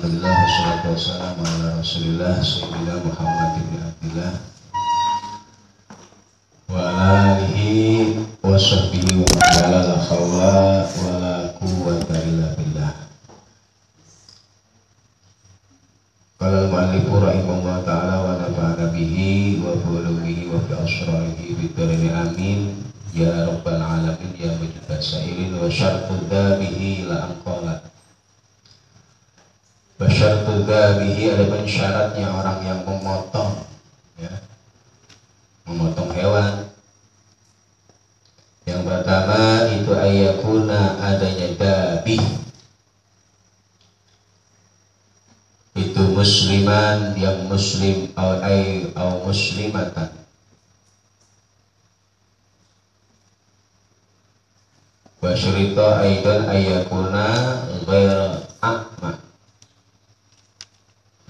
Alhamdulillah wassalatu wassalamu ala Rasulillah Sayyidina Muhammad ibn Abdillah wa ala alihi wa sahbihi wa man la hawla wa la quwwata illa billah. Qala al-mu'allifu rahimahullah ta'ala wa nafa'ana bihi wa bulumihi wa fi asrarihi bid-darini amin ya rabbal alamin ya mujibas sa'ilin wa syarfud dabihi la anqala. Basyartul dabihi, ada syaratnya orang yang memotong, ya, memotong hewan. Yang pertama itu ayakuna adanya dabih, itu musliman yang muslim atau muslimatan. Wasyurita aidan ayakuna ghaira a'ma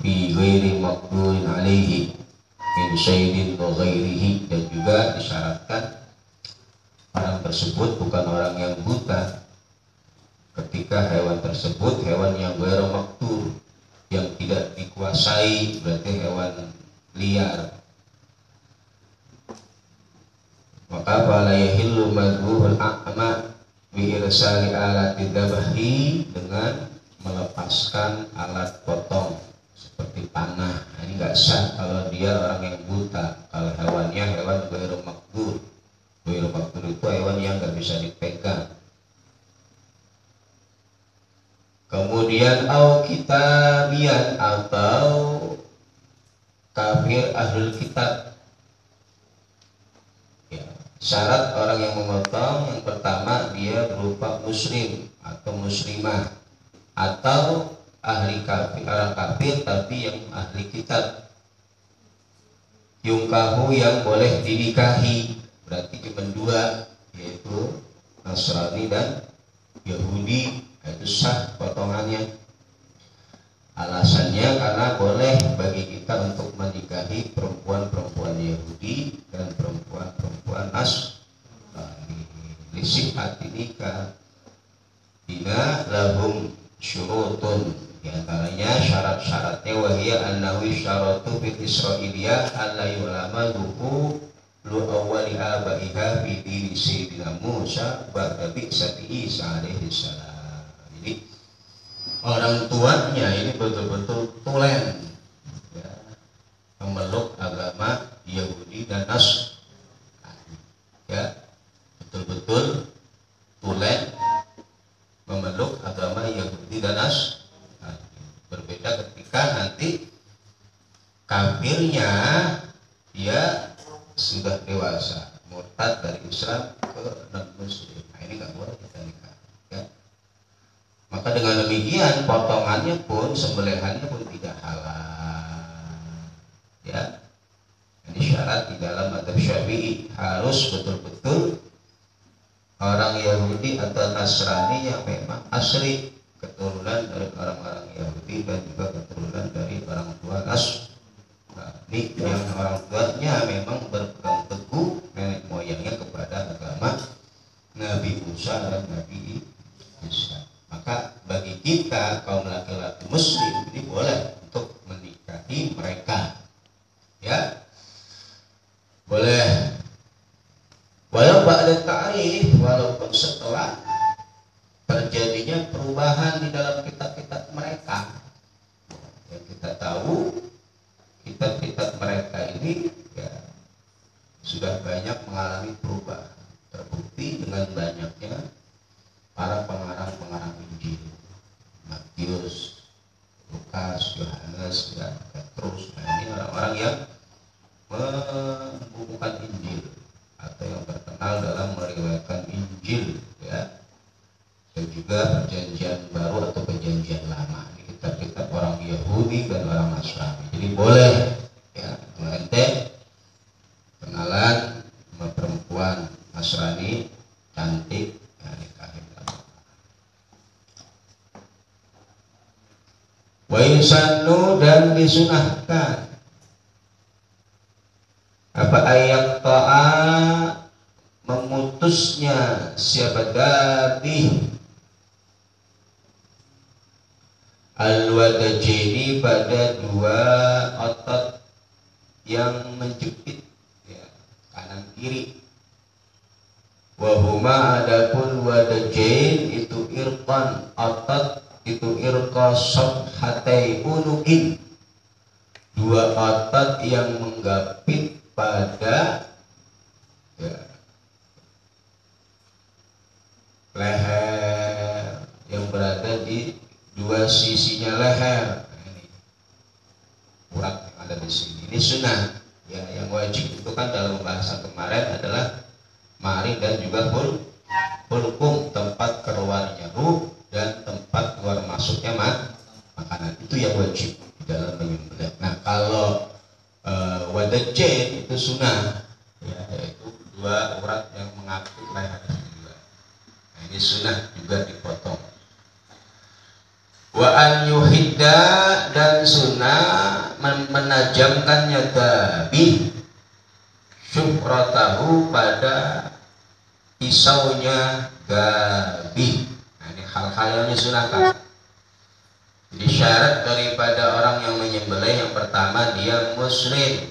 fi ghairi maqdurin alaihi min syaidin wa ghairihi, dan juga disyaratkan orang tersebut bukan orang yang buta ketika hewan tersebut hewan yang ghairu maqdur, yang tidak dikuasai, berarti hewan liar. Maka fala yahillu madhuhul a'ma bi irsali alati dabahi, dengan melepaskan alat potong seperti panah. Nah, ini nggak sah kalau dia orang yang buta. Kalau hewannya hewan ghairu maqdur. Ghairu maqdur itu hewan yang nggak bisa dipegang. Kemudian au kitabian, atau kafir ahlul kitab. Ya, syarat orang yang memotong yang pertama dia berupa muslim atau muslimah, atau ahli kafir, orang kafir tapi yang ahli kitab. Yungkahu, yang boleh dinikahi, berarti cuma dua, yaitu Nasrani dan Yahudi. Itu sah potongannya. Alasannya karena boleh bagi kita untuk menikahi perempuan-perempuan Yahudi dan perempuan-perempuan Nasrani. Lisihati nikah bina lahum syurutun, di antaranya syarat-syaratnya wahia annawi syaratu fil israiliyah alla yulama duku lu awwali abaiha fi dini sayyidina Musa ba'da bi'sati Isa alaihi salam. Jadi orang tuanya ini betul-betul tulen, ya, memeluk agama Yahudi dan Nasrani, ya, betul-betul tulen memeluk agama Yahudi dan Nasrani. Berbeda ketika nanti kafirnya dia sudah dewasa, murtad dari Islam ke non-muslim. Nah, ini nggak boleh kita nikah, ya. Maka dengan demikian potongannya pun, sembelihannya pun tidak halal, ya. Ini syarat di dalam mazhab Syafi'i, harus betul-betul orang Yahudi atau Nasrani yang memang asli keturunan dari orang-orang Yahudi dan juga keturunan dari orang tua Nasrani, yang orang tuanya memang berpegang teguh nenek moyangnya kepada agama Nabi Musa dan Nabi Isa. Maka bagi kita kaum laki-laki muslim ini boleh untuk menikahi mereka, ya, boleh. Walau ba'da ta'rif, walaupun setelah terjadinya perubahan di dalam kitab-kitab mereka. Yang kita tahu kitab-kitab mereka ini, ya, sudah banyak mengalami perubahan, terbukti dengan banyaknya para pengarang-pengarang Injil, Matius, Lukas, Yohanes, ya, Petrus. Nah, ini orang-orang yang membukukan Injil atau yang terkenal dalam meriwayatkan Injil, ya, dan juga perjanjian baru atau perjanjian lama. Ini kitab-kitab orang Yahudi dan orang Nasrani. Jadi boleh, ya, ente kenalan sama perempuan Nasrani cantik, ya, nikahin. Wa insanu, dan disunahkan apa ayat ta'a, memutusnya siapa dabih Al-wadajaini pada dua otot yang menjepit ya, kanan kiri. Wahuma adapun wadajain itu irqan otot itu irqa sabhatai unukin, dua otot yang menggapit pada ya, leher yang berada di dua sisinya leher. Nah, ini urat yang ada di sini. Ini sunnah. Ya, yang wajib itu kan dalam bahasa kemarin adalah mari dan juga hulkum, tempat keluarnya ruh dan tempat keluar masuknya makanan. Itu yang wajib di dalam menyembelih. Nah, kalau wadajain itu sunnah, ya, yaitu dua urat yang mengapit leher juga. Nah, ini sunnah juga dipotong. Wa an yuhidda dan sunnah menajamkannya dabih syukratahu pada pisaunya gabih. Nah, ini hal-hal yang disunahkan. Jadi syarat daripada orang yang menyembelih yang pertama dia muslim,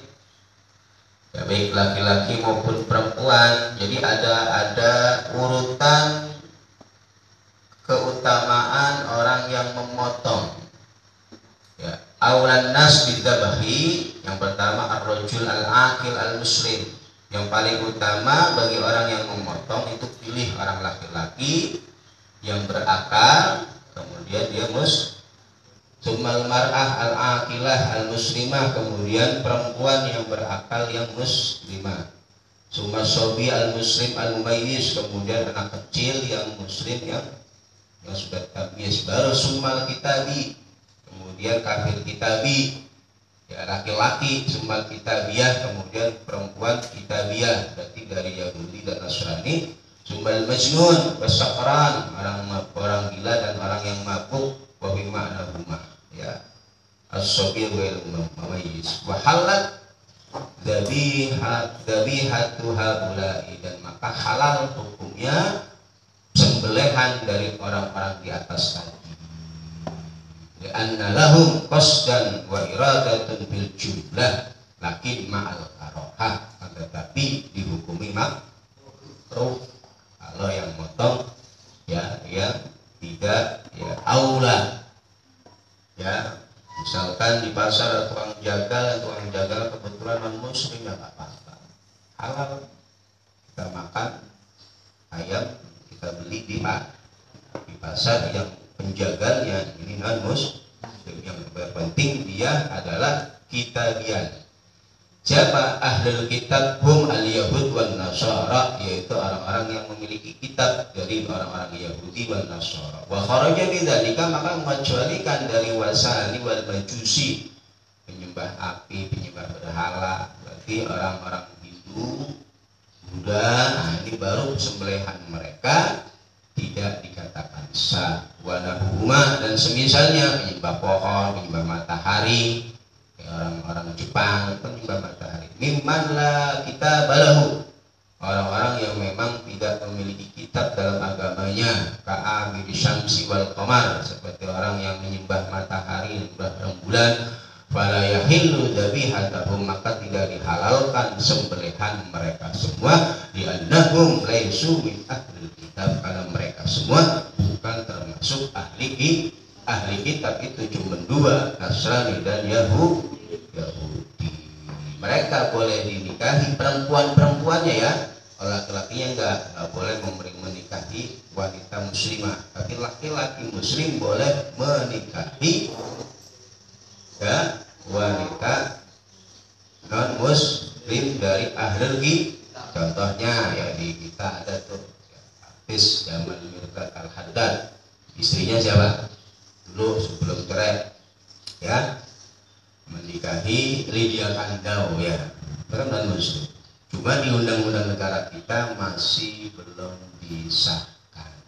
ya, baik laki-laki maupun perempuan. Jadi ada urutan keutamaan orang yang memotong. Ya, aulan nas bidabahi, yang pertama ar-rajul al-aqil al-muslim. Yang paling utama bagi orang yang memotong itu pilih orang laki-laki yang berakal, kemudian dia summal mar'ah al-aqilah al-muslimah, kemudian perempuan yang berakal yang muslimah. Summa sobi al-muslim al-mumayyiz, kemudian anak kecil yang muslim yang sudah tamyiz. Baru summal kitabi, kemudian kafir kitabi, ya, laki-laki summal kitabiyah, kemudian perempuan kitabiyah, berarti dari Yahudi dan Nasrani. Summal majnun wasakran, orang gila dan orang yang mabuk. Wa bi ma'na huma, ya, as-sabir wal mumayyiz. Wa halat dzabihatu haula'i, dan maka halal hukumnya sembelihan dari orang-orang di atas tadi. Li'anna lahum qasdan wa iradatun bil jumlah lakin ma'al karohah, tetapi dihukumi makruh kalau yang motong ya yang tidak ya aula. Ya, misalkan di pasar tukang jagal kebetulan non muslim ya nggak apa-apa, halal kita makan ayam kita beli di pasar yang penjagalnya ini non muslim. Yang penting dia adalah kitabian. Siapa ahlul kitab? Hum al-yahud wan nasara, yaitu orang-orang yang memiliki kitab dari orang-orang Yahudi wan nasara. Wa kharaja bidzalika, maka mengecualikan dari wasani wal majusi, penyembah api, penyembah berhala, berarti orang-orang Hindu, Buddha. Nah, ini baru sembelihan mereka tidak dikatakan sah. Wa nahuma, dan semisalnya penyembah pohon, penyembah matahari, orang-orang Jepang penyembah matahari. Mimman la kita balahu, orang-orang yang memang tidak memiliki kitab dalam agamanya. Ka'abidi syamsi wal qamar, seperti orang yang menyembah matahari, menyembah rembulan. Fala yahillu dhabihatahum, maka tidak dihalalkan sembelihan mereka semua. Li'annahum laisu min ahli kitab, karena mereka semua bukan termasuk ahli kitab. Itu cuma dua, Nasrani dan Yahudi. Mereka boleh dinikahi perempuannya ya, laki-lakinya enggak boleh menikahi wanita muslimah, tapi laki-laki muslim boleh menikahi ya wanita non muslim dari ahlul kitab. Contohnya ya di kita ada tuh artis Jamal Mirdad Al-Haddad, istrinya siapa dulu sebelum cerai ya, menikahi Lydia Kandau ya, kan non muslim. Cuma di undang-undang negara kita masih belum disahkan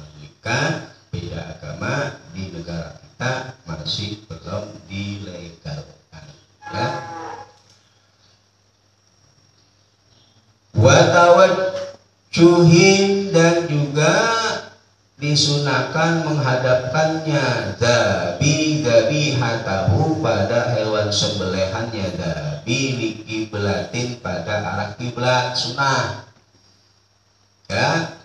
menikah beda agama di negara kita, masih belum dilegalkan ya. Watawajjuhin, dan juga disunahkan menghadapkannya zabihatahu pada hewan sembelihannya, likiblatin pada arah kiblat, sunah. Ya,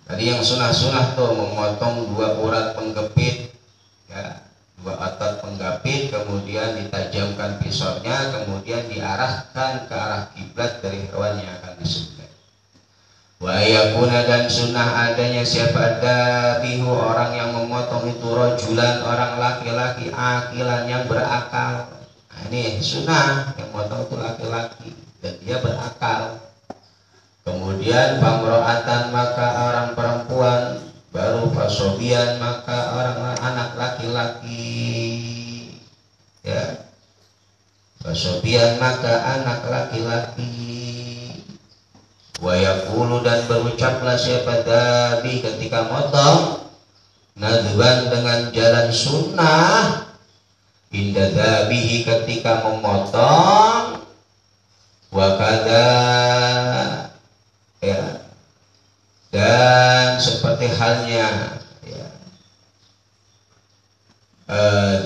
tadi yang sunah tuh memotong 2 urat penggepit, ya, 2 otot penggapit, kemudian ditajamkan pisaunya, kemudian diarahkan ke arah kiblat dari hewan yang akan disembelih. Wa yakuna, dan sunnah adanya siapa dabihu, orang yang memotong itu, rojulan, orang laki-laki, akilan yang berakal. Nah, ini sunnah, yang memotong itu laki-laki dan dia berakal. Kemudian pamroatan, maka orang perempuan, baru fasobian, maka orang anak laki-laki, ya, fasobian maka anak laki-laki. Wa yaqulu, dan berucaplah siapa dabi ketika motong, nadban, dengan jalan sunnah, inda dabihi, ketika memotong, wa kada, ya, dan seperti halnya, ya,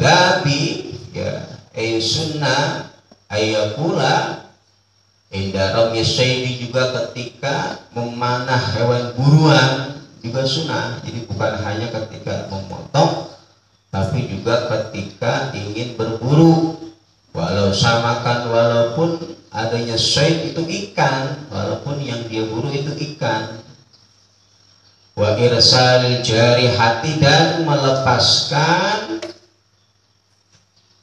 dabi, ya, sunnah ayakula inda rami sayyidi, juga ketika memanah hewan buruan juga sunnah. Jadi bukan hanya ketika memotong, tapi juga ketika ingin berburu. Walau samakan, walaupun adanya sayd itu ikan, walaupun yang dia buru itu ikan. Wa irsal jarihati, dan melepaskan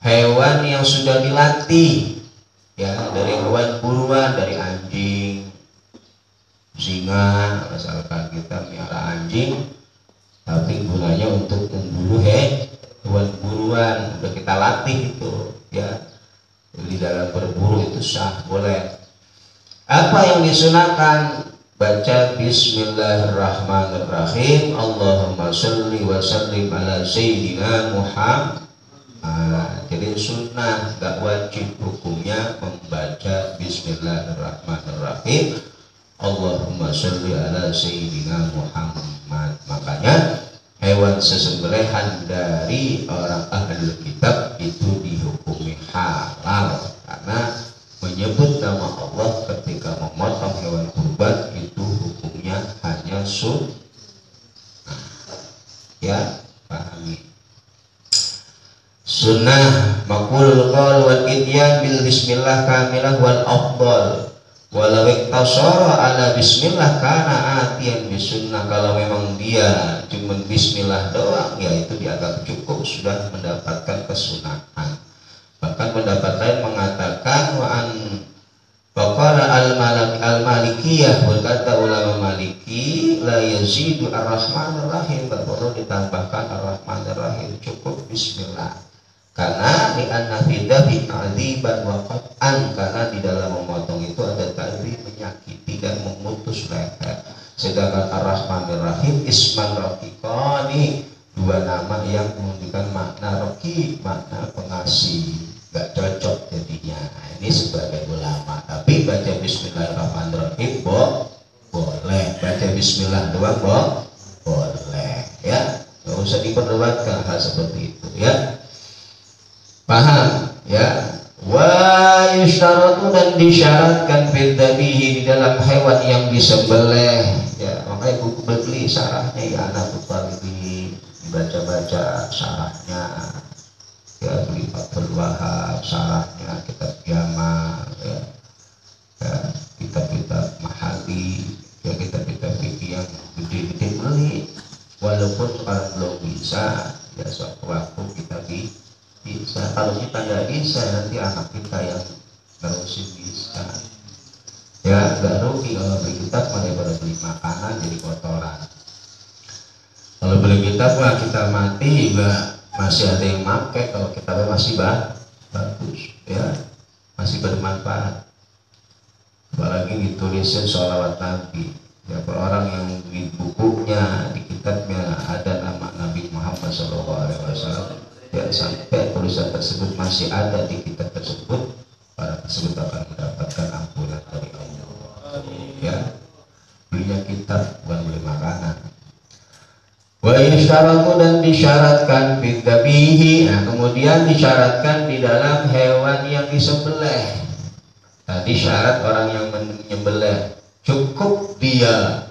hewan yang sudah dilatih, ya, dari hewan buruan, dari anjing, singa. Misalkan kita miara anjing tapi gunanya untuk memburu hewan buruan, udah kita latih itu, ya. Di dalam berburu itu sah, boleh. Apa yang disunahkan? Baca bismillahirrahmanirrahim, Allahumma sholli wa sallim ala sayyidina Muhammad. Jadi sunnah, gak wajib hukumnya membaca bismillahirrahmanirrahim, Allahumma sholli ala sayyidina Muhammad. Makanya hewan sesembelihan dari orang ahli kitab itu dihukumi halal, karena menyebut nama Allah ketika memotong hewan kurban itu hukumnya hanya sunnah. Ya, pahami. Sunnah maqul qaul wal idyan bil bismillah kamilah wal afdal. Walau iktasara ala bismillah kana atiyan bisunnah. Kalau memang dia cuma bismillah doang, ya itu dianggap cukup, sudah mendapatkan kesunahan. Bahkan pendapat lain mengatakan wa an faqala al-malikiyah, berkata ulama maliki, la yazidu ar-rahmanir rahim, tak perlu ditambahkan ar-rahmanir rahim, cukup bismillah. Karena di an-nafidah ta'dziban wa qat'an, karena di dalam memotong itu ada ta'dzib, menyakiti dan memutus leher. Sedangkan ar-rahmanir rahim isman raqiqani, 2 nama yang menunjukkan makna raqi, makna pengasih, gak cocok jadinya. Ini sebagai ulama. Tapi baca bismillahirrahmanirrahim boleh, baca bismillah doang boleh, ya, gak usah diperdebatkan hal seperti itu, ya. Paham, ya. Wa yustaratu, dan disyaratkan fil dhabihi, di dalam hewan yang disembelih, ya. Makanya buku beli syarahnya, ya, anak talibi, dibaca-baca syarahnya, ya, beli Fathul Wahab syarahnya, kitab Jamal, ya, ya, kitab-kitab Mahali, ya, kitab-kitab fikih yang gede-gede beli. Walaupun sekarang belum bisa, ya, suatu waktu kita bisa. Kalau kita nggak bisa, nanti anak kita yang terusin bisa. Ya, nggak rugi kalau beli kitab daripada beli makanan jadi kotoran. Kalau beli kitab mah kita mati juga masih ada yang pakai, kalau kitabnya masih bagus, ya, masih bermanfaat. Apalagi ditulisin sholawat Nabi, ya, per orang yang di bukunya, di kitabnya ada nama Nabi Muhammad SAW, ya, sampai tulisan tersebut masih ada di kitab tersebut, para tersebut akan mendapatkan ampunan dari Allah. Ya, belinya kitab bukan beli makanan. Wa yustaratu dan disyaratkan bidzabihi. Nah, kemudian disyaratkan di dalam hewan yang disembelih. Tadi syarat orang yang menyembelih cukup dia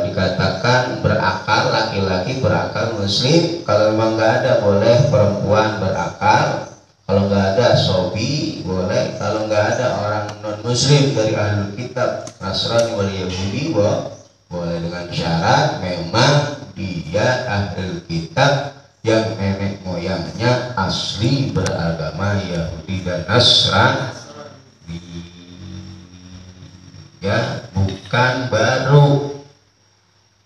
dikatakan berakal, laki-laki berakal muslim. Kalau memang nggak ada boleh perempuan berakal. Kalau nggak ada sobi boleh. Kalau nggak ada orang non muslim dari ahlul kitab Nasrani wal Yahudi boleh, dengan syarat memang dia ahlul kitab yang nenek moyangnya asli beragama Yahudi dan Nasrani, ya, bukan baru.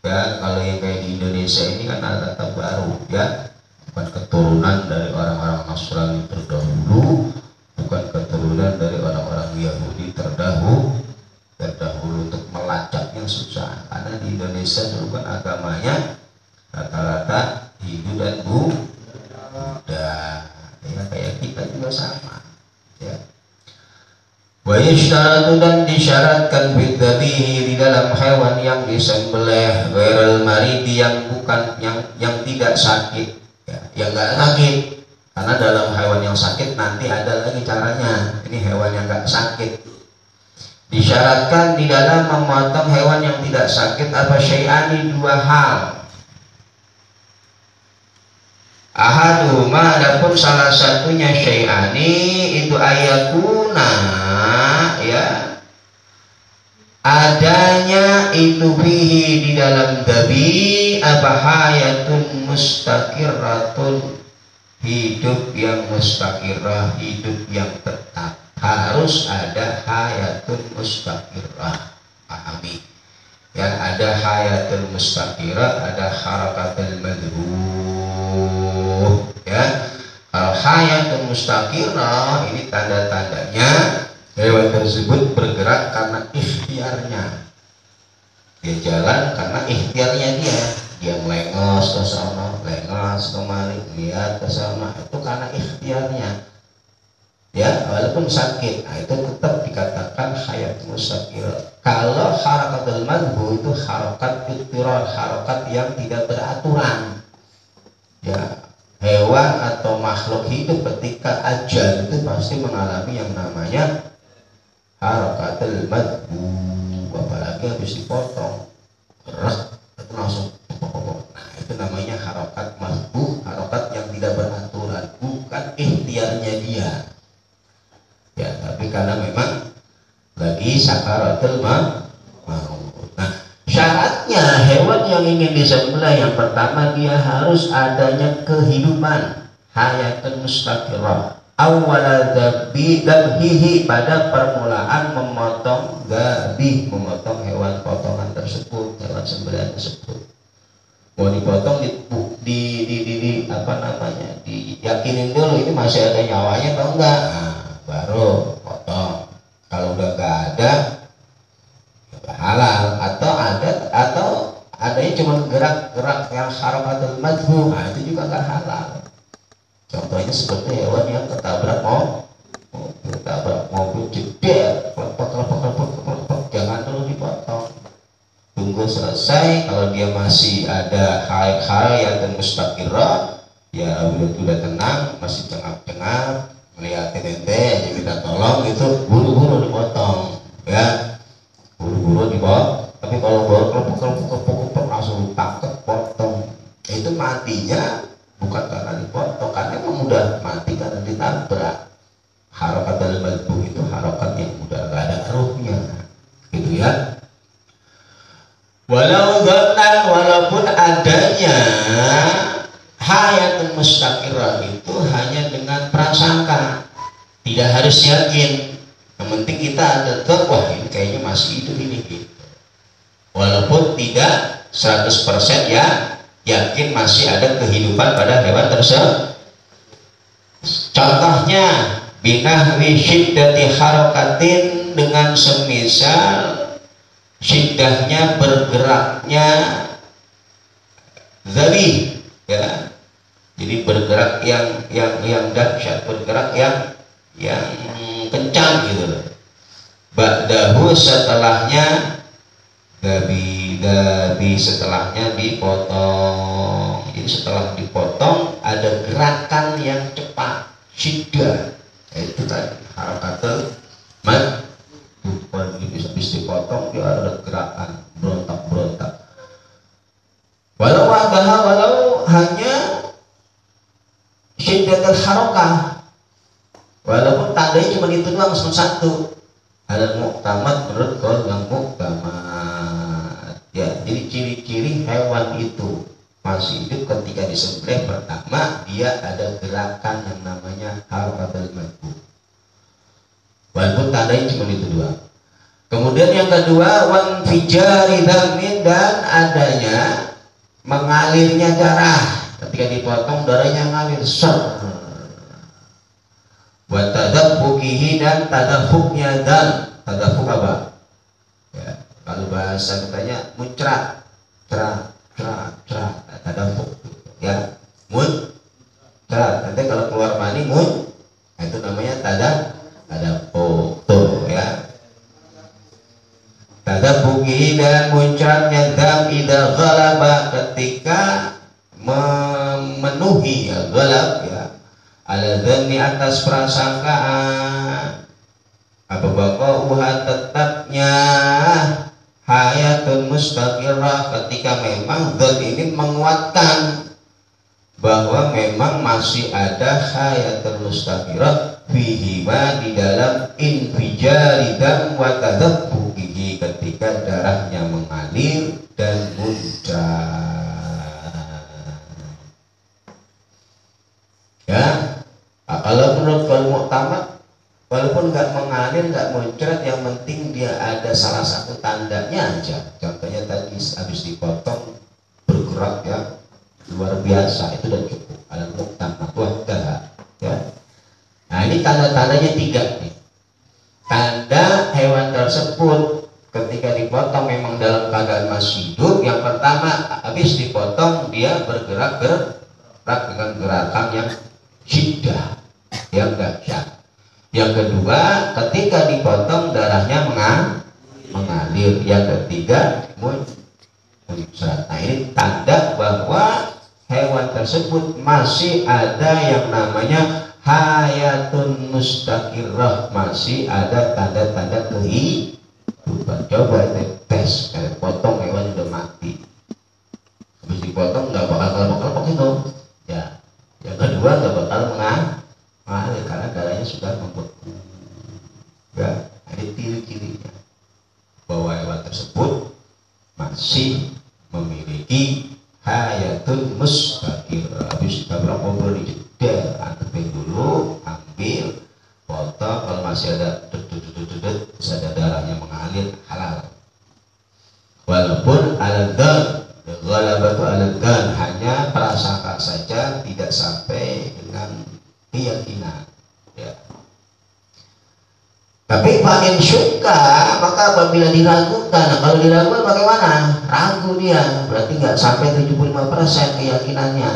Ya, kalau yang kayak di Indonesia ini kan ada kata baru, ya, bukan keturunan dari orang-orang Nasrani terdahulu, bukan keturunan dari orang-orang Yahudi terdahulu untuk melacaknya susah. Karena di Indonesia dulu kan agamanya rata-rata Hindu dan Buddha, ya, kayak kita juga sama, ya. Wa yashtaratu dan disyaratkan bidzabihi di dalam hewan yang disembelih ghairil maridi yang bukan yang tidak sakit, ya, yang enggak sakit. Karena dalam hewan yang sakit nanti ada lagi caranya. Ini hewan yang enggak sakit. Disyaratkan di dalam memotong hewan yang tidak sakit apa syai'ani, dua hal. Ahaduhuma, adapun salah satunya syai'ani itu ayakuna, ya, adanya itu bihi di dalam dabi abahayatun mustaqirratun, hidup yang mustaqirrah, hidup yang tetap. Harus ada hayatun mustaqirrah, pahami ya, ada hayatul mustaqirrah, ada harakatul madhbuh, ya. Kalau hayatul mustaqirrah ini tanda-tandanya hewan tersebut bergerak karena ikhtiarnya. Dia jalan karena ikhtiarnya dia melengos ke sana, lengos kemari, lihat ke sana, itu karena ikhtiarnya, ya, walaupun sakit. Nah, itu tetap dikatakan hayat mustaqirah. Kalau harakatul madhbu itu harakat ittirar, harakat yang tidak beraturan, ya. Hewan atau makhluk hidup ketika ajal itu pasti mengalami yang namanya harakatul madhbu. Apalagi habis dipotong, gerak itu langsung. Nah, itu namanya harakat madhbu, harakat yang tidak beraturan, bukan ikhtiarnya dia, ya, tapi karena memang lagi sakaratul maut. Nah, syaratnya hewan yang ingin disembelih yang pertama dia harus adanya kehidupan, hayatun mustaqirrah. Awwala dzabhihi, pada permulaan memotong gabi, memotong hewan potongan tersebut, hewan sembelihan tersebut. Mau dipotong di apa namanya? Diyakinin dulu ini masih ada nyawanya atau enggak. Nah, baru potong. Kalau udah nggak ada, ya halal. Atau adanya cuma gerak-gerak yang harakatul madhbu, nah itu juga nggak halal. Contohnya seperti hewan yang ketabrak mobil jeder, jangan dulu dipotong. Tunggu selesai. Kalau dia masih ada hal-hal yang mustaqirrah, ya udah tenang, masih cengap-cengap, melihatin ente aja minta tolong, gitu buru-buru dipotong, ya, buru-buru dipotong. Tapi kalau baru kelompok langsung ditangkap potong, itu matinya bukan karena dipotong, karena emang udah mati karena ditabrak. Harakatul madhbu itu harakat yang udah gak ada ruhnya, gitu ya. Walaupun adanya hayatul mustaqirrah itu hanya dengan prasangka, tidak harus yakin. Yang penting kita ada tuh, wah ini kayaknya masih hidup ini, gitu. Walaupun tidak 100% ya yakin masih ada kehidupan pada hewan tersebut. Contohnya binahwi syiddati harakatin, dengan semisal syiddahnya bergeraknya zabih, ya. Jadi bergerak yang dahsyat, bergerak yang kencang, gitu loh. Ba'dahu, setelahnya di setelahnya dipotong. Jadi setelah dipotong ada gerakan yang cepat, syiddah. Itu tadi harakatul mad. Bukan habis dipotong dia ada gerakan berontak-berontak. Walau hanya syiddatul harakah. Walaupun tandanya cuma itu doang, cuma satu. Ada muktamad menurut kaul yang muktamad. Ya, jadi ciri-ciri hewan itu masih hidup ketika disembelih pertama dia ada gerakan yang namanya harakatul madbu. Walaupun tandanya cuma itu doang. Kemudian yang kedua wan fijari damin, dan adanya mengalirnya darah. Ketika dipotong darahnya ngalir ser. Wa tadaffuqihi, dan tadaffuqnya, dan tadaffuq apa? Ya, kalau bahasa katanya muncrat, tadaffuq ya, muncrat. Nanti kalau keluar mani itu namanya tadaffuq tuh ya. Tadaffuqihi, dan muncratnya dam idza ghalaba, ketika memenuhi ya, ghalab ya, ala dhanni, atas prasangkaan, apa baqauha, tetapnya hayatun mustaqirah, ketika memang dzan ini menguatkan bahwa memang masih ada hayatun mustaqirah fihi, di dalam infijari dam wa tadaffuqihi, ketika darahnya mengalir dan muncrat. Ya, kalau menurut kaul muktamad, walaupun nggak mengalir, nggak muncrat, yang penting dia ada salah satu tandanya aja. Contohnya tadi habis dipotong bergerak ya luar biasa, itu udah cukup. Ada muktamad wahdah ya. Nah ini tanda-tandanya 3 nih. Tanda hewan tersebut ketika dipotong memang dalam keadaan masih hidup. Yang pertama, habis dipotong dia bergerak dengan gerakan yang syiddah, yang dahsyat. Yang kedua, ketika dipotong darahnya mengalir. Yang ketiga, muncrat. Nah ini tanda bahwa hewan tersebut masih ada yang namanya hayatun mustaqirrah, masih ada tanda-tanda kehidupan. Coba tes, potong hewan udah mati, habis dipotong nggak bakal itu ya. Yang kedua nggak bakal mengalir karena darahnya sudah membeku ya. Ada ciri-cirinya bahwa hewan tersebut masih memiliki hayatun mustaqirrah. Habis kita berapa beri jeda, antepin dulu, ambil, potong. Kalau masih ada masih ada darahnya mengalir, halal. Walaupun al-dhan, ghalabatu al-dhan, hanya prasangka saja, tidak sampai dengan keyakinan ya. Tapi fa'in syukka, maka apabila diragukan. Nah, kalau diragukan bagaimana? Ragu dia, berarti nggak sampai 75% keyakinannya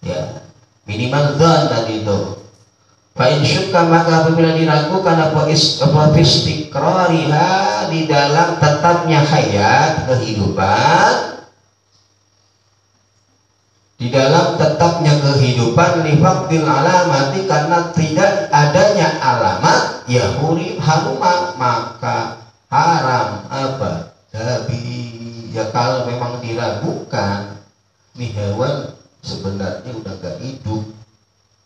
ya, minimal dhan tadi itu. Fa'in syukka, maka apabila diragukan apa istiqrariha, di dalam tetapnya hayat, kehidupan, di dalam tetapnya kehidupan, lifaqdil alamati, karena tidak adanya alamat, ya haruma, maka haram apa? Tapi ya kalau memang diragukan nih hewan sebenarnya udah gak hidup,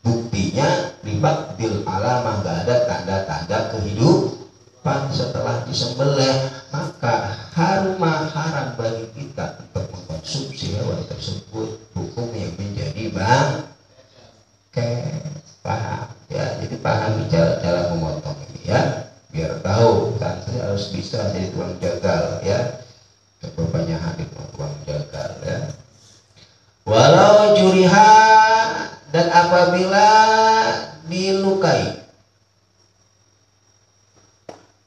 buktinya lifaqdil alamah, gak ada tanda-tanda kehidupan setelah disembelih, maka haram bagi kita untuk mengkonsumsi hewan tersebut. Hukum yang menjadi paham ya. Jadi pahami cara memotong ini ya, biar tahu. Santri harus bisa jadi tukang jagal ya. Coba banyak hadir tukang jagal ya. Walau juriha, dan apabila dilukai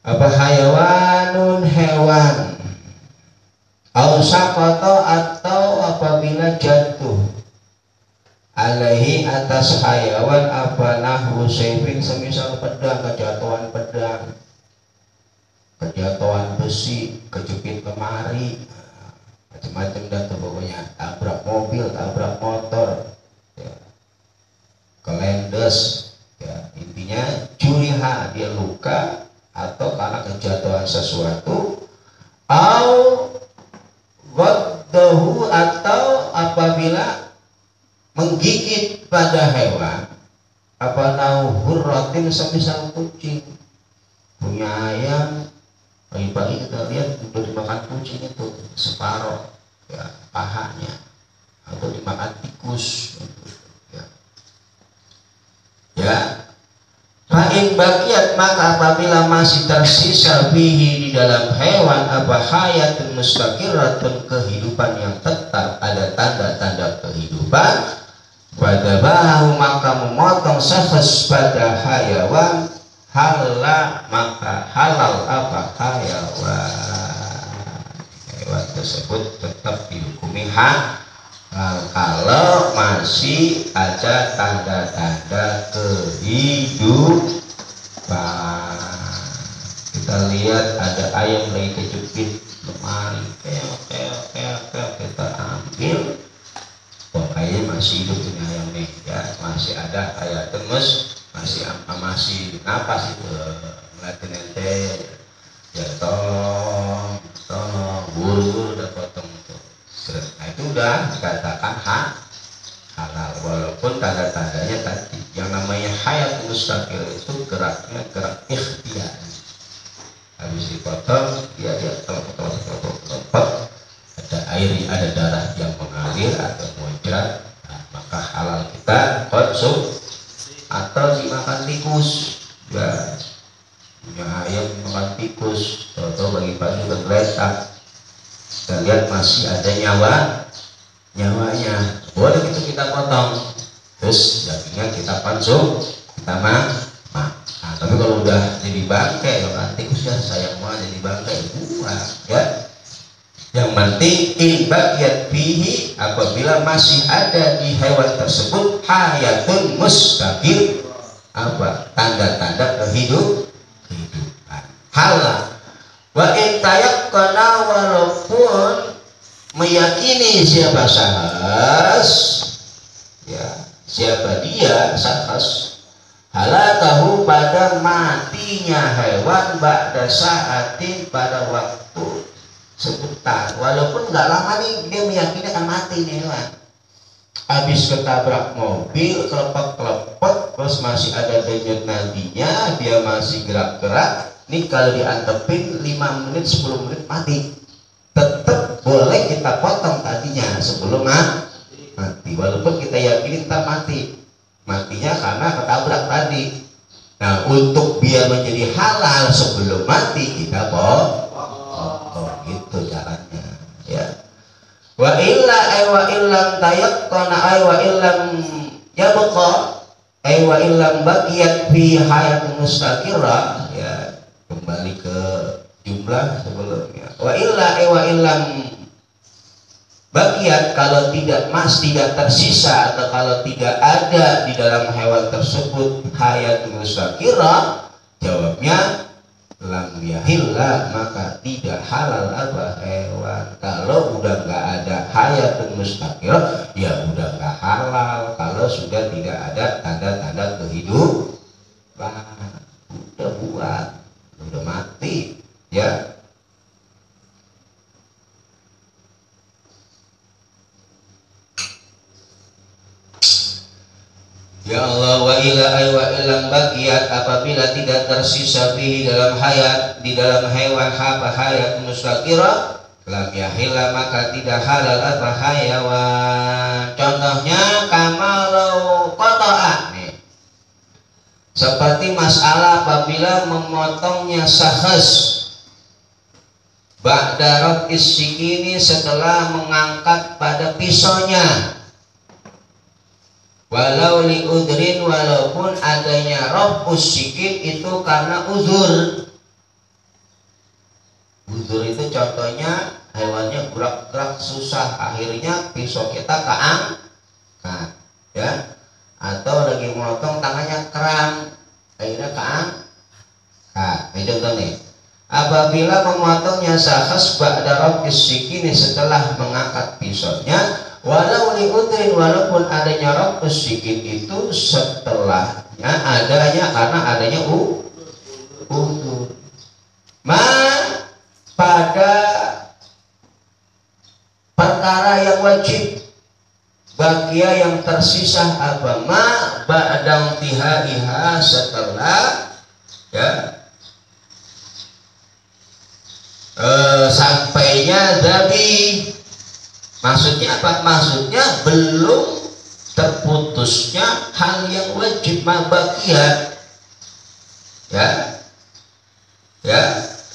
apa hayawanun, hewan, au saqata, atau apabila jatuh, alaihi, atas hayawan, apa nahwu sayfin, semisal pedang, kejatuhan pedang. kejatuhan besi, kejepit lemari, macam-macam dah tuh pokoknya, tabrak mobil, tabrak motor, ya, kelendes, ya, intinya juriha, dia luka atau karena kejatuhan sesuatu, au ghaddahu, atau apabila menggigit pada hewan, apa nauhurratin, semisal kucing. Punya ayam, pagi-pagi kita lihat udah dimakan kucing itu separuh, ya, pahanya, atau dimakan tikus, ya. Ya, fa'in bagiat, maka apabila masih tersisa bihi di dalam hewan apa hayatun mustaqiratun, kehidupan yang tetap, ada tanda-tanda kehidupan, pada bahu, maka memotong sahas pada hayawan, halal, maka halal apa hewan tersebut tetap dihukumi kalau masih ada tanda-tanda kehidupan. Kita lihat ada ayam lagi kejepit lemari, kita ambil, kayaknya masih hidup ini ayam nih, ya, masih ada kayak temes, masih napas itu, ngeliatin ente, ya tolong buru udah potong itu. Nah itu udah dikatakan halal, walaupun tanda-tandanya tadi yang namanya hayat mustaqil itu geraknya gerak ikhtiar. Habis dipotong dia telepon, ada air, ada darah yang mengalir atau muncrat, nah, maka halal kita konsum. Atau dimakan tikus, ya, punya ayam makan tikus, atau pagi-pagi bergeletak, kita lihat masih ada nyawanya, boleh itu kita potong, terus dagingnya kita konsum, kita makan. Nah, tapi kalau udah jadi bangkai, kalau tikus ya sayang banget jadi bangkai, buang, ya. Yang penting inbaqiyat fihi, apabila masih ada di hewan tersebut hayatun mustaqil, apa tanda-tanda kehidupan halal. Wa in tayaqqana, walaupun meyakini siapa sahas, ya, siapa dia sahas, halatahu, pada matinya hewan, ba'da sa'atin, pada waktu sebentar, walaupun nggak lama nih dia meyakini akan mati nih hewan. Habis ketabrak mobil, kelepek-kelepek, terus masih ada denyut nadinya, dia masih gerak-gerak. Nih kalau diantepin 5 menit 10 menit mati, tetap boleh kita potong tadinya sebelum mati, walaupun kita yakini tak mati, matinya karena ketabrak tadi. Nah, untuk biar menjadi halal sebelum mati kita potong, gitu caranya, ya. Wa illa wa illam tayaqqana wa illam yabqa wa illam baqiyat fi hayatun mustaqirah, ya, kembali ke jumlah sebelumnya. Wa illa wa illam baqiyat, kalau tidak tersisa atau kalau tidak ada di dalam hewan tersebut hayatun mustaqirah, jawabnya lam yahillah, maka tidak halal apa hewan. Kalau udah nggak ada hayatun mustaqirah, ya udah nggak halal. Kalau sudah tidak ada tanda-tanda kehidupan, udah buat, udah mati, ya. Ya Allah, wa ilam baqiyat, apabila tidak tersisa di dalam hewan apa hayat mustaqirah, lam yahilla, maka tidak halal apa hayawan. Contohnya kamalau qata'a, nih, seperti masalah apabila memotongnya sahas ba'da raf'is sikini, setelah mengangkat pada pisaunya, walau li udrin, walaupun adanya raf'us sikin itu karena uzur. Uzur itu contohnya hewannya gerak-gerak susah, akhirnya pisau kita keangkat, ya, atau lagi motong tangannya kram, akhirnya keangkat. Ini contoh nih, apabila memotongnya sahas ba'da raf'is sikini setelah mengangkat pisaunya, walau liudrin walaupun adanya raf'us sikin itu setelahnya adanya karena adanya udur. Pada perkara yang wajib bagia yang tersisa apa ba'dang tihaiha setelah sampainya dhabi. Maksudnya apa? Maksudnya belum terputusnya hal yang wajib bagia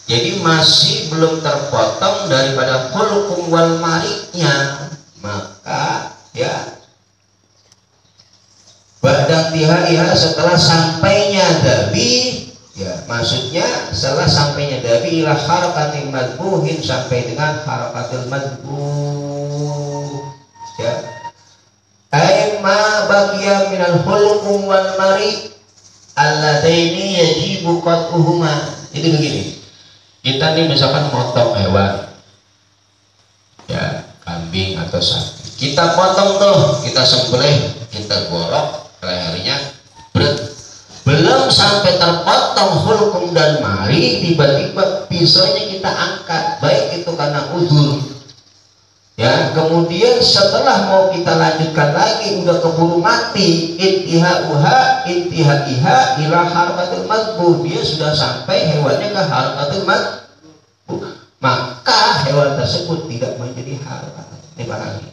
jadi masih belum terpotong daripada hulkum wal mariknya, maka ba'dang tihaiha setelah sampainya dhabi, maksudnya setelah sampainya dhabi ila harakatil madbuhin sampai dengan harakatil madbuh ay ma baqiya minal hulqum wal mari alladaini yajibu qat'uhuma. Itu begini, kita nih misalkan motong hewan kambing atau sapi, kita potong tuh, kita sembelih, kita gorok lehernya, belum sampai terpotong hulkum dan mari, tiba-tiba pisaunya kita angkat, baik itu karena udur kemudian setelah mau kita lanjutkan lagi udah keburu mati, intihaiha ila harakatil madbuh, dia sudah sampai hewannya ke harakatil madbuh, maka hewan tersebut tidak menjadi halal. Ini pahami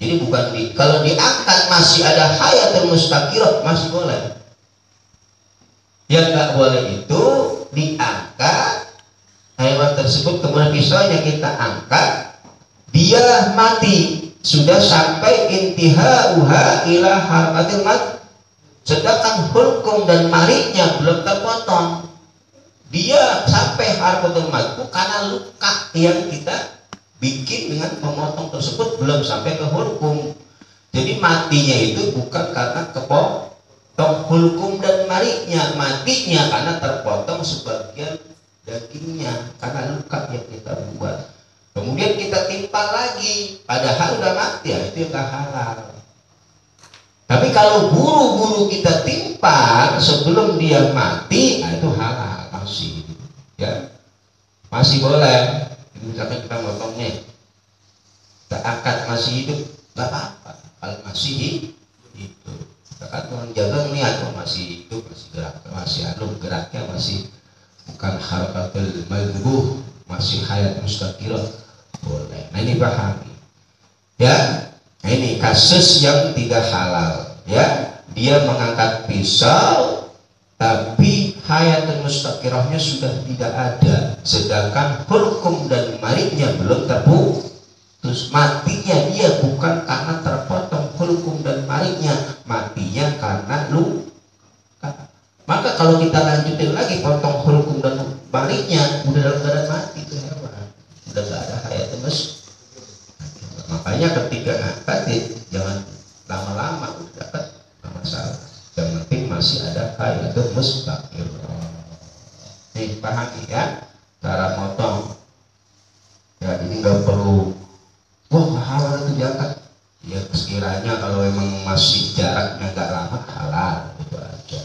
jadi bukan kalau diangkat masih ada hayatul mustaqirah masih boleh. Yang nggak boleh itu diangkat hewan tersebut kemudian pisaunya kita angkat, dia mati sudah sampai intihauha ila harakatil madbuh, sedangkan hulkum dan mariknya belum terpotong, dia sampai harakatil madbuh karena luka yang kita bikin dengan pemotong tersebut belum sampai ke hulkum. Jadi matinya itu bukan karena kepotong hulkum dan mariknya, matinya karena terpotong sebagian dagingnya karena luka yang kita buat. Kemudian kita timpal lagi, padahal udah mati, itu yang gak halal. Tapi kalau buru-buru kita timpal sebelum dia mati, itu halal masih, masih boleh. Misalkan kita motongnya, kita angkat masih hidup, gak apa-apa. Kalau masih hidup, kita kan orang jaga lihat masih hidup, masih gerak, masih geraknya masih bukan harakatul madbuh, masih hayat mustaqirah, boleh. Nah ini pahami nah ini kasus yang tidak halal dia mengangkat pisau tapi hayatul mustaqirahnya sudah tidak ada, sedangkan hulkum dan mariknya belum terputus. Matinya dia bukan karena terpotong hulkum dan mariknya, matinya karena luka. Maka kalau kita lanjutin lagi potong hulkum dan mariknya udah dalam keadaan mati tuh hewan, udah gak ada hayatul mustaqirah. Makanya ketika ngangkat jangan lama-lama, udah dapat gak masalah, yang penting masih ada hayatul mustaqirah. Nih pahami cara motong jadi nggak perlu halal itu diangkat sekiranya kalau memang masih jaraknya nggak lama halal itu aja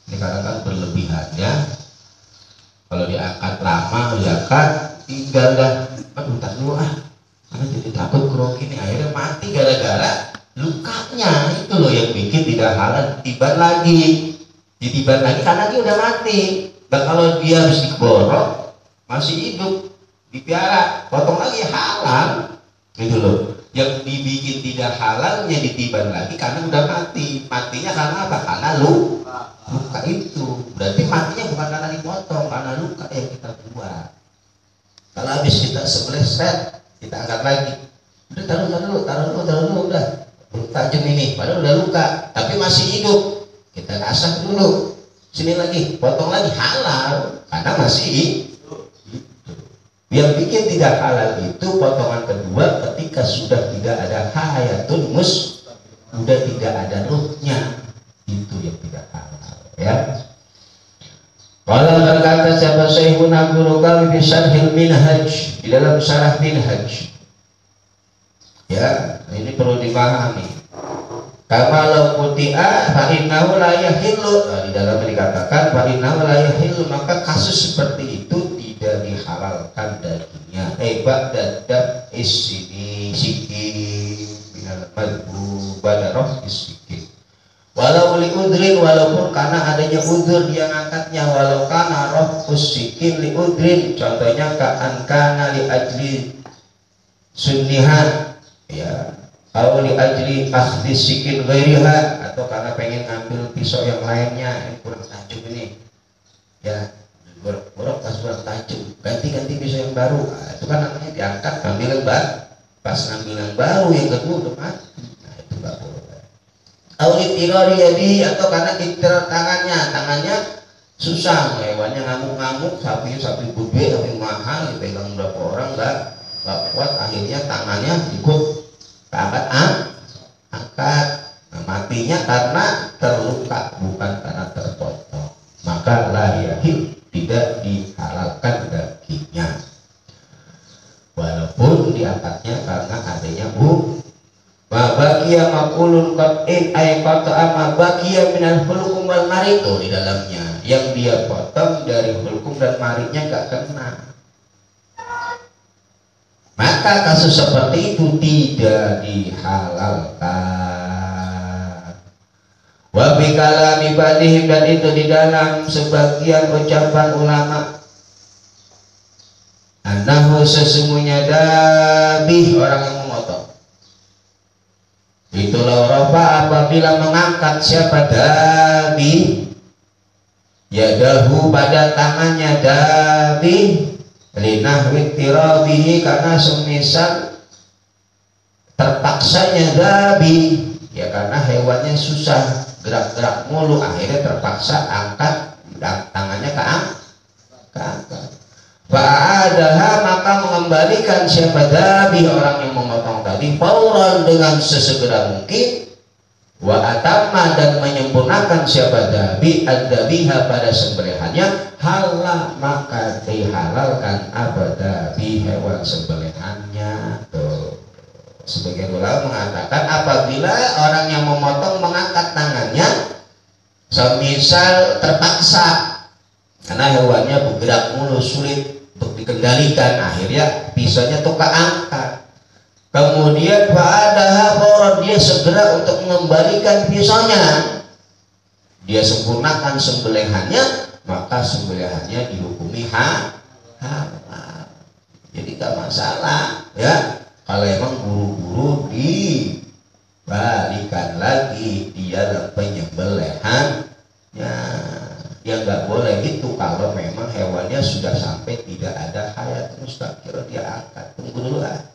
ini karena kan berlebihannya kalau diangkat lama tinggal dah entar dulu karena jadi takut grogi nih, akhirnya mati gara-gara lukanya itu loh yang bikin tidak halal. Ditiban lagi karena dia udah mati. Dan kalau dia harus diborok masih hidup dipiara, potong lagi halal gitu loh. Yang dibikin tidak halalnya ditiban lagi karena udah mati. Matinya karena apa? Karena luka itu. Berarti matinya bukan karena dipotong, karena luka yang kita buat. Kalau habis kita sembelih kita angkat lagi, udah taruh dulu udah tajam ini, padahal udah luka tapi masih hidup, kita asah dulu, sini lagi, potong lagi, halal karena masih hidup. Yang bikin tidak halal itu potongan kedua ketika sudah tidak ada hayatul sudah tidak ada ruhnya, itu yang tidak halal kalau siapa Syekhuna guru kami di Syarhil Minhaj, di dalam Syarah Minhaj. Ya, ini perlu dipahami. Kalau kuti'a fa innahu la yahillu, di dalam dikatakan fa innahu la yahillu, maka kasus seperti itu tidak dihalalkan dagingnya. Ba'da isini sikin minal madbu badarah isikin. Walau li udrin, walaupun karena adanya udur dia ngangkatnya, walau kana rafus sikin li udrin, contohnya ka'an kana li ajli sunniha, ya, atau li ajli akhdhi sikin ghairiha, atau karena pengen ngambil pisau yang lainnya yang kurang tajam ini, ya, borok pas kurang tajam, ganti pisau yang baru. Nah, itu kan namanya diangkat, ngambil yang baru. Pas ngambil yang baru yang kedua udah mati. Nah, itu nggak boleh. Aulit tirari yadi, atau karena iktirar tangannya susah, hewannya ngamuk-ngamuk, sapi gede, sapi mahal, dipegang berapa orang nggak kuat, akhirnya tangannya ikut angkat. Nah, matinya karena terluka, bukan karena terpotong. Maka la yahil, tidak dihalalkan dagingnya, walaupun diangkatnya karena adanya ma baqiya maqulun qat'in ay qata'a ma baqiya minal hulqum wal marid, di dalamnya yang dia potong dari hulqum dan maridnya enggak kena. Maka kasus seperti itu tidak dihalalkan. Wa bi kalami badihim, dan itu di dalam sebagian ucapan ulama, annahu sesungguhnya dabih, orang yang memotong itu laurafa, apabila mengangkat siapa dabih yadahu, pada tangannya dabih, linahwi tirabihi, karena semisal terpaksanya dabih, ya karena hewannya susah gerak-gerak mulu, akhirnya terpaksa angkat tangannya ke angkat. Fa'adaha, maka mengembalikan siapa dabi, orang yang memotong tadi, fauran, dengan sesegera mungkin, wa atamma, dan menyempurnakan siapa dabi ad-dabiha, pada sembelihannya, halal, maka dihalalkan dabi, hewan sembelihannya. Tuh, sebagian ulama mengatakan apabila orang yang memotong mengangkat tangannya semisal terpaksa karena hewannya bergerak mulu, sulit untuk dikendalikan, akhirnya pisaunya tuh keangkat, kemudian pada fauran, dia segera untuk mengembalikan pisaunya, dia sempurnakan sembelihannya, maka sembelihannya dihukumi halal. Jadi gak masalah, ya. Kalau emang buru-buru dibalikan lagi dia penyembelihannya, ya nggak boleh itu. Kalau memang hewannya sudah sampai tidak ada hayat mustaqir, dia angkat, tunggu dulu lah,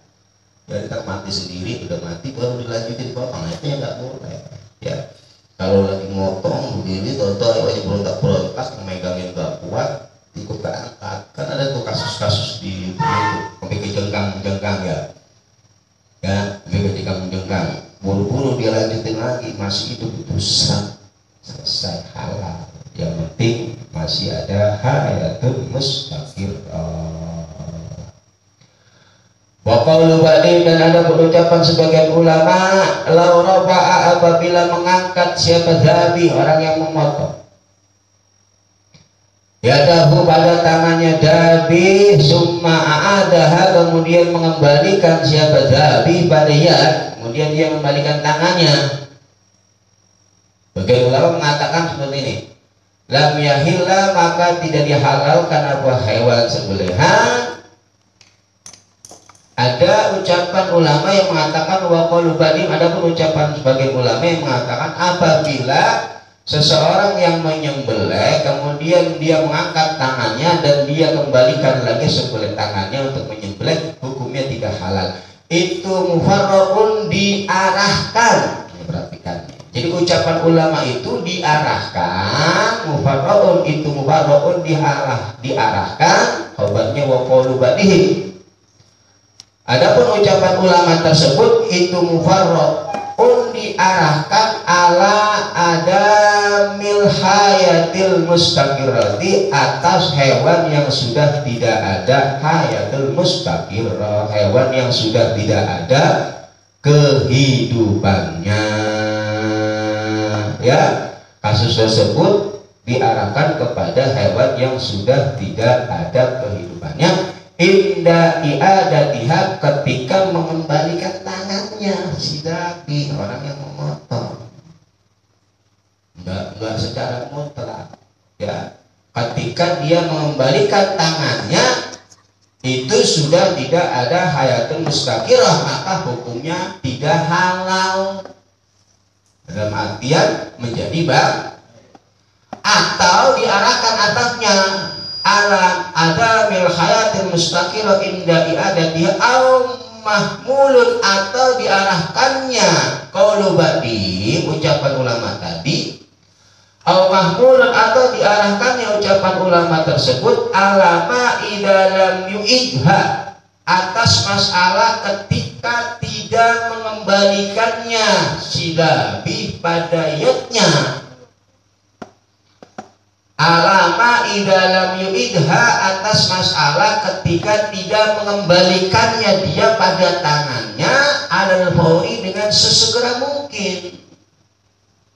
jadi tak mati sendiri, udah mati baru dilanjutin potong, itu ya nggak boleh, ya. Kalau lagi ngotong begini, tonton hewannya berontak-berontak, megangin nggak kuat, ikut keangkat. Kan ada tuh kasus-kasus di sampai ke jengkang ya. Ya, dia jengkang, buru-buru dia lanjutin lagi, masih hidup itu selesai halal. Yang penting masih ada hayatun mustaqir. Wa qaulu ba'di, dan ada pengucapan sebagian ulama, lau rafa'a, apabila mengangkat siapa dhabi, orang yang memotong, yadahu, pada tangannya dhabi, summa a'adaha, kemudian mengembalikan siapa dhabi pada yad, kemudian dia mengembalikan tangannya. Bagi ulama mengatakan seperti ini, lam yahilla, maka tidak dihalalkan apa hewan sembelihan. Ada ucapan ulama yang mengatakan wa qaulu ba'di, ada pun ucapan sebagian ulama yang mengatakan apabila seseorang yang menyembelih kemudian dia mengangkat tangannya dan dia kembalikan lagi sembelih tangannya untuk menyembelih, hukumnya tidak halal. Itu mufarraqun, diarahkan. Perhatikan. Jadi ucapan ulama itu diarahkan, mufarraqun itu mufarraqun, diarahkan, khabarnya wa qaulu ba'dihi. Adapun ucapan ulama tersebut itu mufarraq, diarahkan ala adamil hayatil mustaqirati, atas hewan yang sudah tidak ada hayatul mustaqirah, hewan yang sudah tidak ada kehidupannya. Ya, kasus tersebut diarahkan kepada hewan yang sudah tidak ada kehidupannya. Inda i'adatiha, ketika mengembalikan tangannya si dabi, orang yang memotong, enggak secara mutlak, ya. Ketika dia mengembalikan tangannya itu sudah tidak ada hayatul mustaqirah, maka hukumnya tidak halal, dalam artian menjadi bang. Atau diarahkan atasnya alam adamil hayatil mustaqirah inda i'adatiha au mahmulun, atau diarahkannya qaulu ba'di, ucapan ulama tadi, au mahmulun, atau diarahkannya ucapan ulama tersebut alama idalam yu'idha, atas masalah ketika tidak mengembalikannya silabi pada yatnya. Alama idalam yu'idha, atas masalah ketika tidak mengembalikannya dia pada tangannya alal fauri, dengan sesegera mungkin.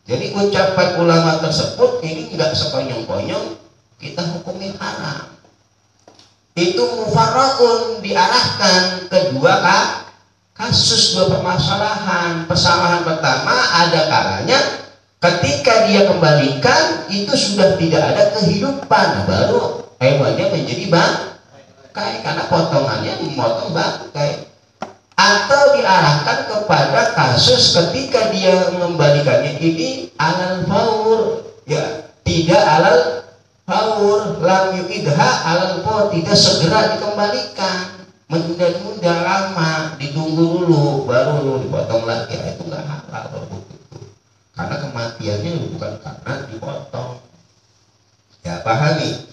Jadi ucapan ulama tersebut ini enggak sekonyong-konyong kita hukumi haram. Itu mufarraqun, diarahkan kedua kasus, dua permasalahan. Permasalahan pertama ada kalanya ketika dia kembalikan itu sudah tidak ada kehidupan, baru hewannya menjadi bangkai karena potongannya memotong bangkai. Atau diarahkan kepada kasus ketika dia mengembalikannya ini alal faur, ya, tidak alal faur, lam yu'idha alal faur, tidak segera dikembalikan, menunda-nunda lama, ditunggu dulu baru dipotong lagi, itu nggak halal begitu. Karena kematiannya bukan karena dipotong. Ya, pahami?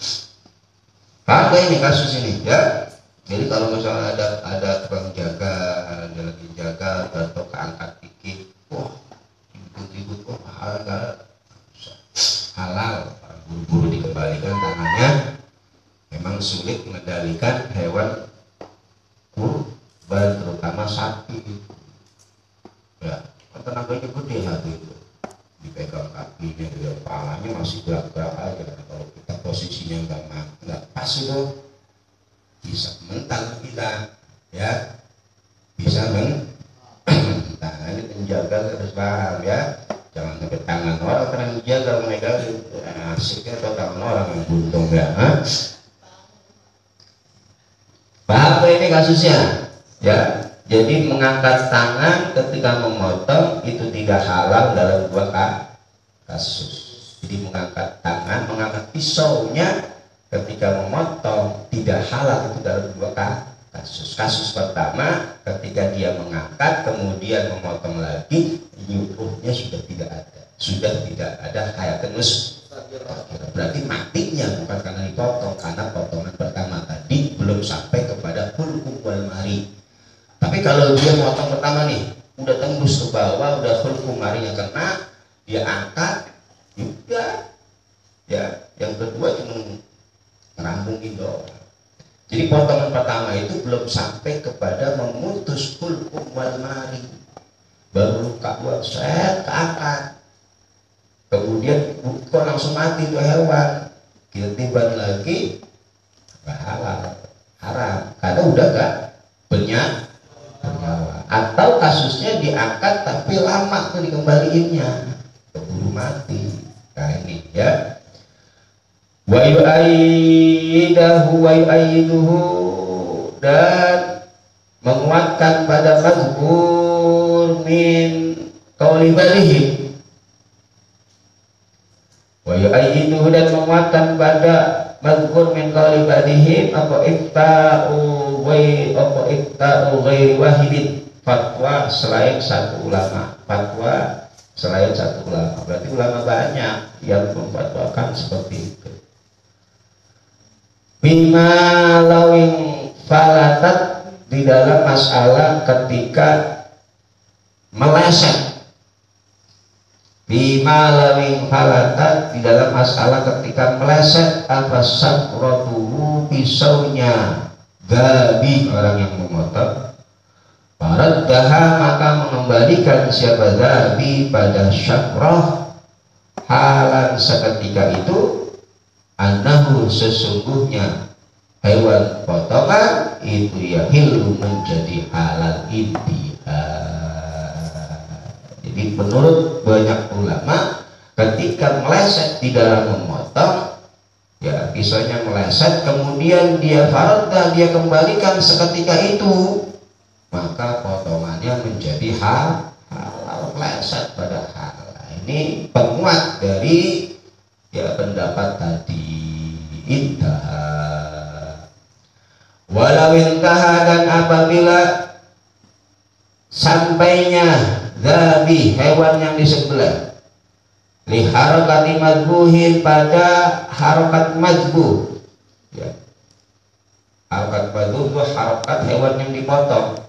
Paham ini kasus ini, ya? Jadi kalau misalnya ada tukang jaga, ada lagi jaga atau keangkat dikit, wah, ribut-ribut, wah, halal, buru-buru dikembalikan tangannya. Memang sulit mengendalikan hewan kurban, terutama sapi. Ya, tenaganya gede hati itu. Dipegang kakinya, dia kepalanya masih gerak-gerak aja. Kalau kita posisinya nggak pas itu bisa mental kita, ya, bisa tangan ini penjaga harus paham, ya, jangan sampai tangan orang kena menjaga memegang asiknya atau tangan orang yang buntung, ya. Paham ini kasusnya, ya. Jadi mengangkat tangan ketika memotong itu tidak halal dalam dua kasus. Jadi mengangkat tangan, mengangkat pisaunya ketika memotong tidak halal, itu dalam dua kasus. Kasus pertama ketika dia mengangkat kemudian memotong lagi, nyuruhnya sudah tidak ada hayatul mustaqirah, berarti matinya bukan karena dipotong, karena potongan pertama tadi belum sampai kepada hulqum wal mari. Tapi kalau dia motong pertama nih, udah tembus ke bawah, udah hulqum marinya kena, dia angkat, juga, ya, yang kedua cuma ngerambungin doang. Jadi potongan pertama itu belum sampai kepada memutus hulqum wal mari, baru luka buat set keangkat, kemudian kok langsung mati tuh hewan, kita tiban lagi, nggak halal, haram, karena udah gak bernyawa. Atau kasusnya diangkat tapi lama tuh dikembaliinnya, keburu mati. Nah ini, ya. Wa yu'ayyiduhu, dan menguatkan pada mazkur min qauli balihim. Wa yu'ayyiduhu, dan menguatkan pada mazkur min qauli balihim apa ifta'u ghairi wahidin, fatwa selain satu ulama, berarti ulama banyak yang memfatwakan seperti itu. Bima lawing falatat, di dalam masalah ketika meleset bima lawing falatat, di dalam masalah ketika meleset apa sakratuhu, pisaunya gabi orang yang memotong, faraddaha maka mengembalikan siapa gabi pada syakrah, halan seketika itu, annahu sesungguhnya hewan potongan itu yahillu menjadi halal intihar. Jadi menurut banyak ulama, ketika meleset di dalam memotong, ya pisaunya meleset, kemudian dia faradda, dia kembalikan seketika itu, maka potongannya menjadi halal, meleset pada halal. Ini penguat dari ya pendapat tadi. Intaha. Walau intaha, dan apabila sampainya zabi, hewan yang disembelih, li harakati madbuhin, pada harokat madbuh, ya. Harokat madbuh itu harokat hewan yang dipotong,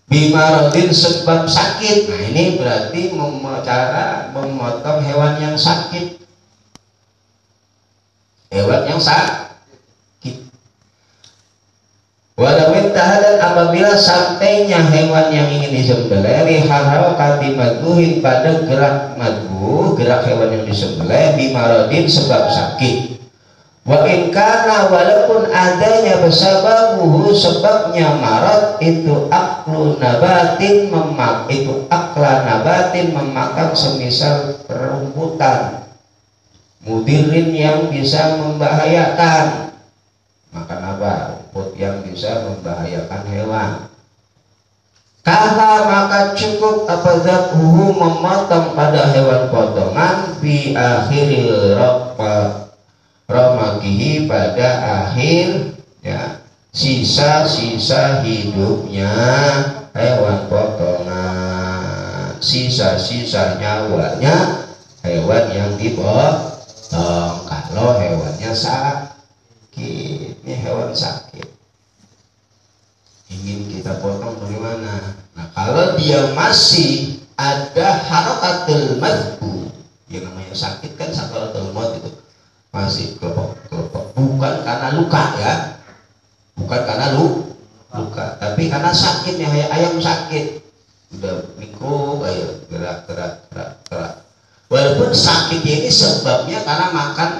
bimarodin sebab sakit. Nah ini berarti cara memotong hewan yang sakit, hewan yang sakit. Walau tahadan, apabila sampainya hewan yang ingin disembelih, liharakati madbuhin, pada gerak madbuh, gerak hewan yang disembelih, bimarodin sebab sakit. Wa in kana, walaupun adanya besababuhu, sebabnya marad, itu aklu nabatin, itu akla nabatin, memakan semisal rumputan, mudirin yang bisa membahayakan. Makan apa? Rumput yang bisa membahayakan hewan. Kala maka cukup apa zabuhu, memotong pada hewan potongan, fi akhiril romakihi, pada akhir ya sisa-sisa hidupnya hewan potongan, sisa-sisa nyawanya hewan yang dipotong. Kalau hewannya sakit, ini hewan sakit, ingin kita potong bagaimana? Nah kalau dia masih ada harakatul madbu, yang namanya sakit kan sakaratul maut itu masih kelepok-kelepok, bukan karena luka ya, bukan karena luka, tapi karena sakitnya. Kayak ayam sakit, udah mikro kayak gerak. Walaupun sakitnya ini sebabnya karena makan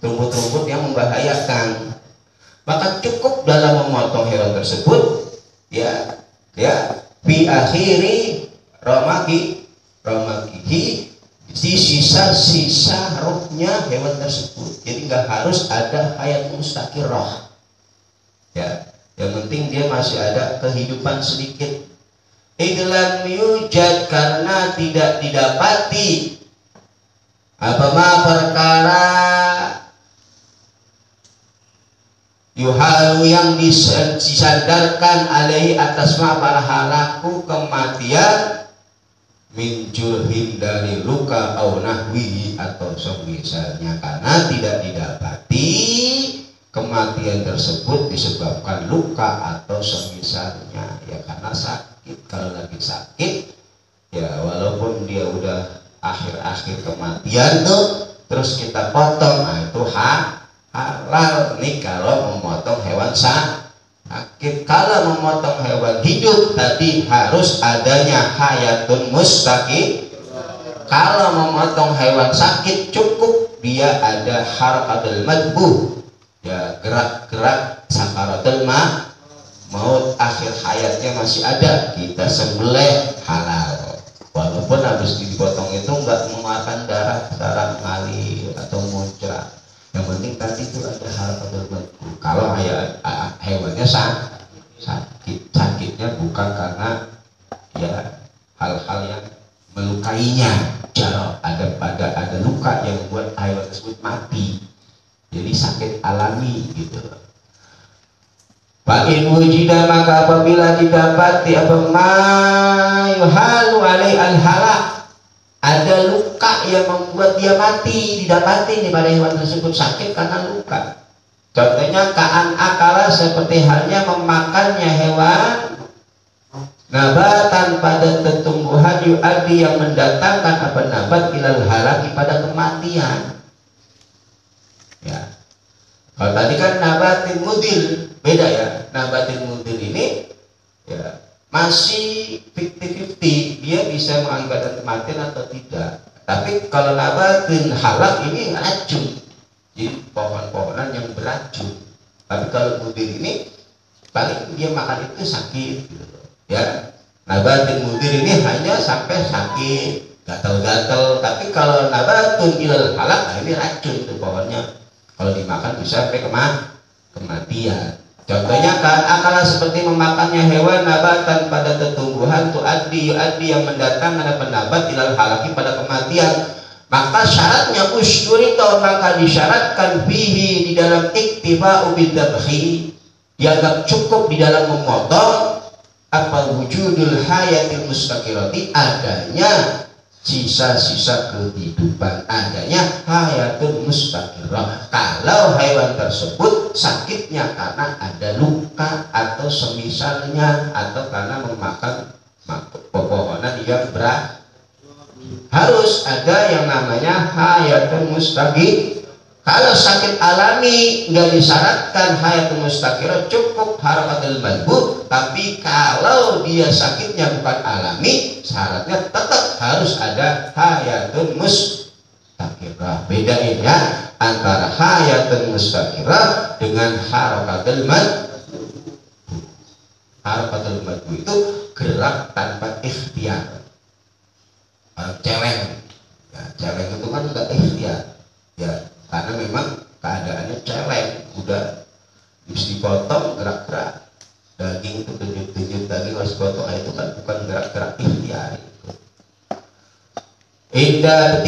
rumput-rumput yang membahayakan, maka cukup dalam memotong hewan tersebut ya bi akhiri romakihi, di sisa-sisa rohnya hewan tersebut. Jadi nggak harus ada hayat mustaqirah ya, yang penting dia masih ada kehidupan sedikit. Idlam yujad, karena tidak didapati apama perkara yuhalu yang disandarkan alaihi atas para halaku kematian, min jurhin, dari luka, au nahwihi, atau semisalnya. Karena tidak didapati kematian tersebut disebabkan luka atau semisalnya, ya karena sakit. Kalau lagi sakit ya walaupun dia udah akhir-akhir kematian tuh terus kita potong, nah itu halal nih kalau memotong hewan sakit. Kalau memotong hewan hidup tadi harus adanya hayatun mustaqim. Kalau memotong hewan sakit cukup dia ada harakatul madbuh, ya gerak-gerak sakaratul maut, akhir hayatnya masih ada, kita sembelih halal. Walaupun habis dipotong itu nggak memakan darah secara mengalir atau muncrat, yang penting tadi itu ada harakatul madbuh. Kalau hewannya sakitnya bukan karena ya hal-hal yang melukainya, jarang ada luka yang membuat hewan tersebut mati, jadi sakit alami gitu. Fa'in wujida, maka apabila didapati apa mayuhalu alai al-halak, ada luka yang membuat dia mati, didapati nih pada hewan tersebut sakit karena luka. Contohnya kaan akala, seperti halnya memakannya hewan nabatan pada tumbuhan tumbuhan yu'addi yang mendatangkan apa nabat ilal halaki pada kematian. Ya. Kalau tadi kan nabatin mudir, beda ya. Nabatin mudir ini ya masih 50-50, dia bisa mengakibatkan kematian atau tidak. Tapi kalau nabatin halak ini racun, jadi pohon-pohonan yang beracun. Tapi kalau mudir ini paling dia makan itu sakit gitu. Ya, nabatin mudir ini hanya sampai sakit, gatal-gatal. Tapi kalau nabatun ilal halak, nah ini racun tuh pohonnya. Kalau dimakan bisa sampai kematian. Contohnya kan akala seperti memakannya hewan nabatan pada tumbuhan tu'addi yang mendatangkan apa nabat ilal halaki pada kematian. Maka syaratnya usturito, maka disyaratkan fihi di dalam iktiba'u bidzabhi, dianggap cukup di dalam memotong apa wujudul hayatil mustaqirati, adanya sisa-sisa kehidupan, adanya hayatul mustaqirah. Kalau hewan tersebut sakitnya karena ada luka atau semisalnya, atau karena memakan pepohonan yang berat, harus ada yang namanya hayatul mustaqirah. Kalau sakit alami nggak disyaratkan hayatul mustaqirah, cukup harakatul madbu. Tapi kalau dia sakitnya bukan alami, syaratnya tetap harus ada hayatul mustaqirah. Bedain ya antara hayatul mustaqirah dengan harakatul madbu. Harakatul madbu itu gerak tanpa ikhtiar. Celeng, ya, celeng itu kan nggak ikhtiar, ya. Karena memang keadaannya celeng, udah habis dipotong gerak-gerak, daging itu tunjuk-tunjuk daging harus potong, itu kan bukan gerak-gerak ikhtiar. Tidak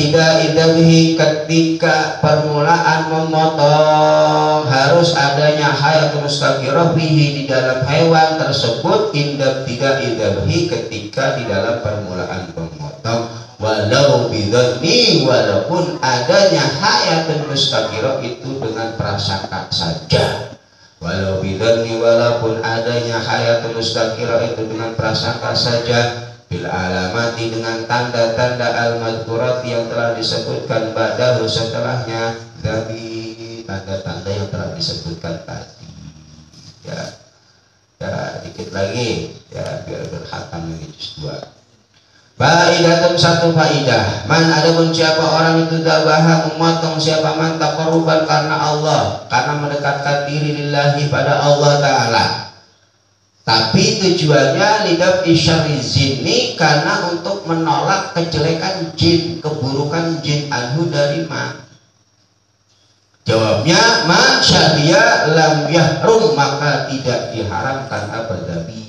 ketika permulaan memotong harus adanya hayatul mustaqirah bihi di dalam hewan tersebut. Tidak ketika di dalam permulaan memotong, walau bidhanni, walaupun adanya hayatul mustaqirah itu dengan prasangka saja. Walau bidhanni, walaupun adanya hayatul mustaqirah itu dengan prasangka saja. Bil alamati, dengan tanda-tanda al-madhkurat yang telah disebutkan ba'dahu setelahnya, dari tanda-tanda yang telah disebutkan tadi. Ya, dikit lagi ya biar berhatam ini juz 2. Faidatun, satu faidah. Man, adapun siapa orang itu dabaha memotong, siapa man taqarruban karena Allah, karena mendekatkan diri lillahi pada Allah Ta'ala, tapi tujuannya lidaf isyari zini, karena untuk menolak kejelekan jin, keburukan jin, anhu dari man. Jawabnya man syariya lam yahrum, maka tidak diharamkan abadabi.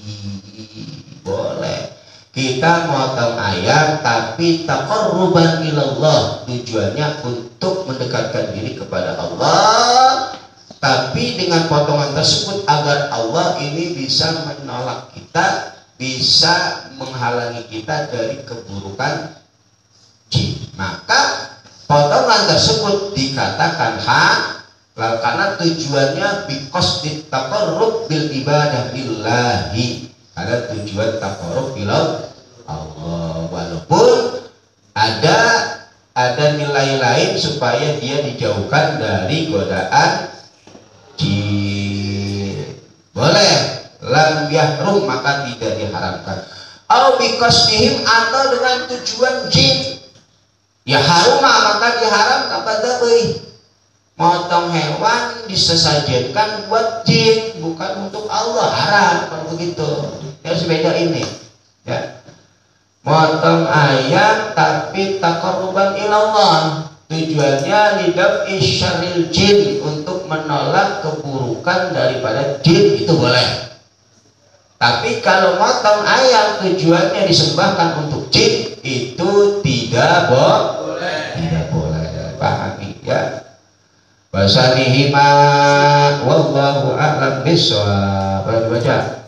Boleh kita motong ayam tapi taqarruban ilallah, tujuannya untuk mendekatkan diri kepada Allah, tapi dengan potongan tersebut agar Allah ini bisa menolak kita, bisa menghalangi kita dari keburukan jin. Maka potongan tersebut dikatakan halal karena tujuannya biqasdit taqarrub bil ibadah lillahi, ada tujuan taqarrub ila Allah, walaupun ada nilai lain supaya dia dijauhkan dari godaan jin. Boleh lam yahrum, maka tidak diharamkan. Au biqasdihim, atau dengan tujuan jin, ya haruma, maka diharamkan. Badawi motong hewan disesajenkan buat jin, bukan untuk Allah, haram kalau begitu. Harus beda ini ya. Motong ayam tapi taqarruban ilallah, tujuannya lidaf isyaril jin, untuk menolak keburukan daripada jin, itu boleh. Tapi kalau motong ayam tujuannya disembahkan untuk jin, itu tidak boleh. Tidak boleh. Pahami ya. Wasanihima wallahu a'lam bishawab. Baca.